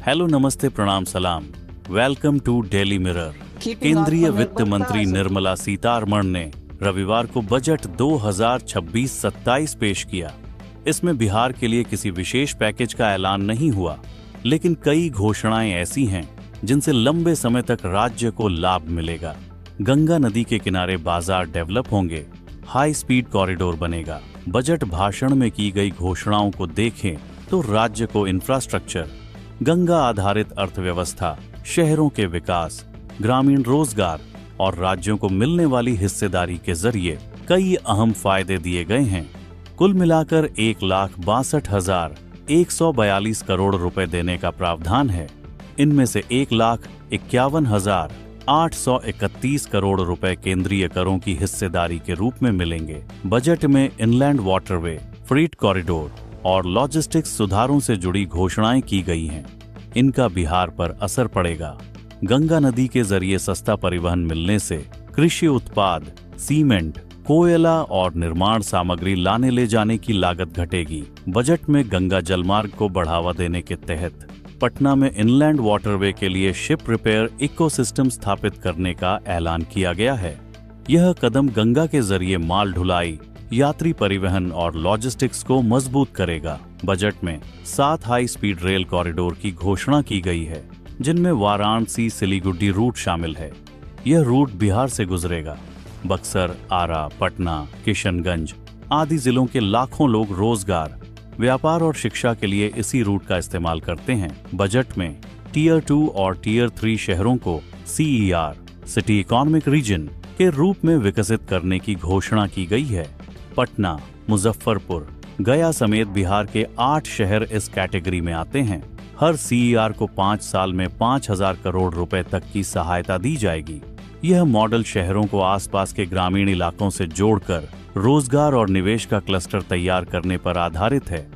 Hello, नमस्ते, प्रणाम, सलाम। Welcome to Daily Mirror. केंद्रीय वित्त मंत्री निर्मला सीतारमण ने रविवार को बजट 2026-27 पेश किया। इसमें बिहार के लिए किसी विशेष पैकेज का ऐलान नहीं हुआ, लेकिन कई घोषणाएं ऐसी हैं जिनसे लंबे समय तक राज्य को लाभ मिलेगा। गंगा नदी के किनारे बाजार डेवलप होंगे, हाई स्पीड कॉरिडोर बनेगा। बजट भाषण में की गई घोषणाओं को देखें तो राज्य को इंफ्रास्ट्रक्चर, गंगा आधारित अर्थव्यवस्था, शहरों के विकास, ग्रामीण रोजगार और राज्यों को मिलने वाली हिस्सेदारी के जरिए कई अहम फायदे दिए गए हैं। कुल मिलाकर 1,62,142 करोड़ रुपए देने का प्रावधान है। इनमें से 1,51,831 करोड़ रुपए केंद्रीय करों की हिस्सेदारी के रूप में मिलेंगे। बजट में इनलैंड वाटरवे, फ्रीट कॉरिडोर और लॉजिस्टिक्स सुधारों से जुड़ी घोषणाएं की गई हैं। इनका बिहार पर असर पड़ेगा। गंगा नदी के जरिए सस्ता परिवहन मिलने से कृषि उत्पाद, सीमेंट, कोयला और निर्माण सामग्री लाने ले जाने की लागत घटेगी। बजट में गंगा जलमार्ग को बढ़ावा देने के तहत पटना में इनलैंड वाटरवे के लिए शिप रिपेयर इकोसिस्टम स्थापित करने का ऐलान किया गया है। यह कदम गंगा के जरिए माल ढुलाई, यात्री परिवहन और लॉजिस्टिक्स को मजबूत करेगा। बजट में 7 हाई स्पीड रेल कॉरिडोर की घोषणा की गई है, जिनमें वाराणसी सिलीगुड़ी रूट शामिल है। यह रूट बिहार से गुजरेगा। बक्सर, आरा, पटना, किशनगंज आदि जिलों के लाखों लोग रोजगार, व्यापार और शिक्षा के लिए इसी रूट का इस्तेमाल करते हैं। बजट में टियर 2 और टियर 3 शहरों को CER, सिटी इकोनॉमिक रीजन के रूप में विकसित करने की घोषणा की गई है। पटना, मुजफ्फरपुर, गया समेत बिहार के 8 शहर इस कैटेगरी में आते हैं। हर CER को 5 साल में 5,000 करोड़ रुपए तक की सहायता दी जाएगी। यह मॉडल शहरों को आसपास के ग्रामीण इलाकों से जोड़कर रोजगार और निवेश का क्लस्टर तैयार करने पर आधारित है।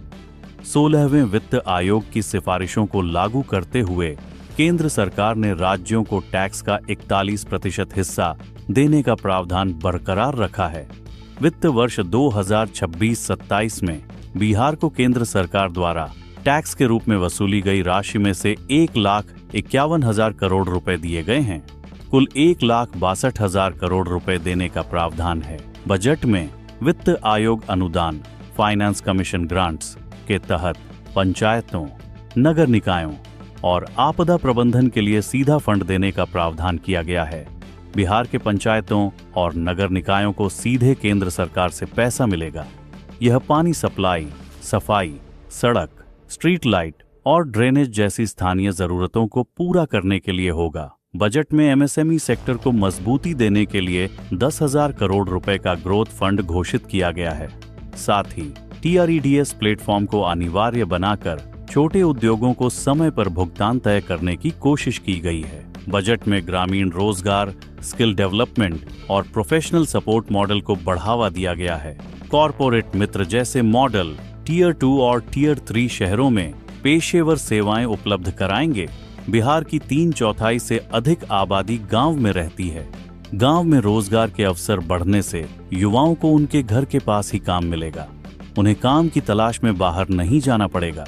16वें वित्त आयोग की सिफारिशों को लागू करते हुए केंद्र सरकार ने राज्यों को टैक्स का 41% हिस्सा देने का प्रावधान बरकरार रखा है। वित्त वर्ष 2026-27 में बिहार को केंद्र सरकार द्वारा टैक्स के रूप में वसूली गई राशि में से 1,51,000 करोड़ रुपए दिए गए हैं। कुल 1,62,000 करोड़ रुपए देने का प्रावधान है। बजट में वित्त आयोग अनुदान, फाइनेंस कमीशन ग्रांट्स के तहत पंचायतों, नगर निकायों और आपदा प्रबंधन के लिए सीधा फंड देने का प्रावधान किया गया है। बिहार के पंचायतों और नगर निकायों को सीधे केंद्र सरकार से पैसा मिलेगा। यह पानी सप्लाई, सफाई, सड़क, स्ट्रीट लाइट और ड्रेनेज जैसी स्थानीय जरूरतों को पूरा करने के लिए होगा। बजट में MSME सेक्टर को मजबूती देने के लिए 10,000 करोड़ रुपए का ग्रोथ फंड घोषित किया गया है। साथ ही TREDS प्लेटफॉर्म को अनिवार्य बनाकर छोटे उद्योगों को समय पर भुगतान तय करने की कोशिश की गई है। बजट में ग्रामीण रोजगार, स्किल डेवलपमेंट और प्रोफेशनल सपोर्ट मॉडल को बढ़ावा दिया गया है। कॉरपोरेट मित्र जैसे मॉडल टियर 2 और टियर 3 शहरों में पेशेवर सेवाएं उपलब्ध कराएंगे। बिहार की 3/4 से अधिक आबादी गांव में रहती है। गांव में रोजगार के अवसर बढ़ने से युवाओं को उनके घर के पास ही काम मिलेगा। उन्हें काम की तलाश में बाहर नहीं जाना पड़ेगा।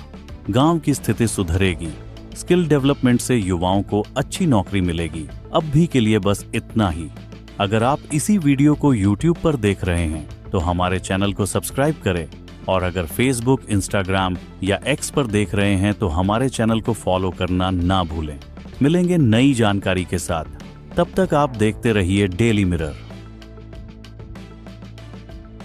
गांव की स्थिति सुधरेगी। स्किल डेवलपमेंट से युवाओं को अच्छी नौकरी मिलेगी। अब भी के लिए बस इतना ही। अगर आप इसी वीडियो को YouTube पर देख रहे हैं तो हमारे चैनल को सब्सक्राइब करें, और अगर Facebook, Instagram या X पर देख रहे हैं तो हमारे चैनल को फॉलो करना ना भूलें। मिलेंगे नई जानकारी के साथ। तब तक आप देखते रहिए डेली मिरर।